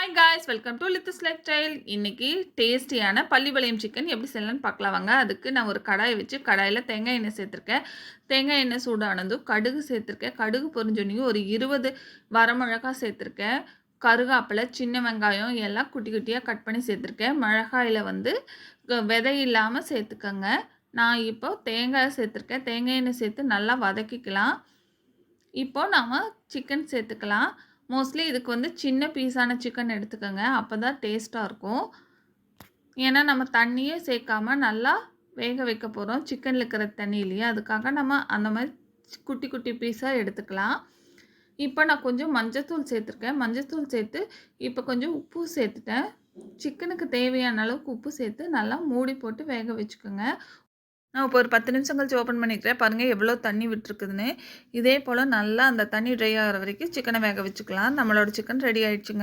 Hi guys, welcome to Lithi's life style. இன்றைக்கி டேஸ்டியான Pallipalayam chicken எப்படி செய்யலான்னு பார்க்கலாம் வாங்க. அதுக்கு நான் ஒரு கடாயை வச்சு கடாயில் தேங்காய் எண்ணெய் சேர்த்துருக்கேன். தேங்காய் எண்ணெய் சூடானதும் கடுகு சேர்த்துருக்கேன். கடுகு பொரிஞ்சோன்னையும் ஒரு 20 வரமிளகாய் சேர்த்துருக்கேன். கருகாப்பிலை, சின்ன வெங்காயம் எல்லாம் குட்டி குட்டியாக கட் பண்ணி சேர்த்துருக்கேன். மிளகாயில் விதை இல்லாமல் சேர்த்துக்கோங்க. நான் இப்போ தேங்காய் சேர்த்துருக்கேன். தேங்காய் எண்ணெய் சேர்த்து நல்லா வதக்கிக்கலாம். இப்போது நாம் சிக்கன் சேர்த்துக்கலாம். மோஸ்ட்லி இதுக்கு சின்ன பீஸான சிக்கன் எடுத்துக்கோங்க. அப்போ தான் டேஸ்ட்டாக இருக்கும். ஏன்னா நம்ம தண்ணியே சேர்க்காம நல்லா வேக வைக்க போகிறோம். சிக்கனில் இருக்கிற தண்ணியிலேயே, அதுக்காக நம்ம அந்த மாதிரி குட்டி குட்டி பீஸாக எடுத்துக்கலாம். இப்போ நான் கொஞ்சம் மஞ்சத்தூள் சேர்த்துருக்கேன். மஞ்சத்தூள் சேர்த்து இப்போ கொஞ்சம் உப்பு சேர்த்துட்டேன். சிக்கனுக்கு தேவையான அளவுக்கு உப்பு சேர்த்து நல்லா மூடி போட்டு வேக வச்சுக்கோங்க. நான் இப்போ ஒரு 10 நிமிஷம் கழிச்சு ஓப்பன் பண்ணிக்கிறேன். பாருங்கள் எவ்வளோ தண்ணி விட்டுருக்குதுன்னு. இதே போல் நல்லா அந்த தண்ணி ட்ரை ஆகிற வரைக்கும் சிக்கனை வேக வச்சுக்கலாம். நம்மளோட சிக்கன் ரெடி ஆகிடுச்சுங்க.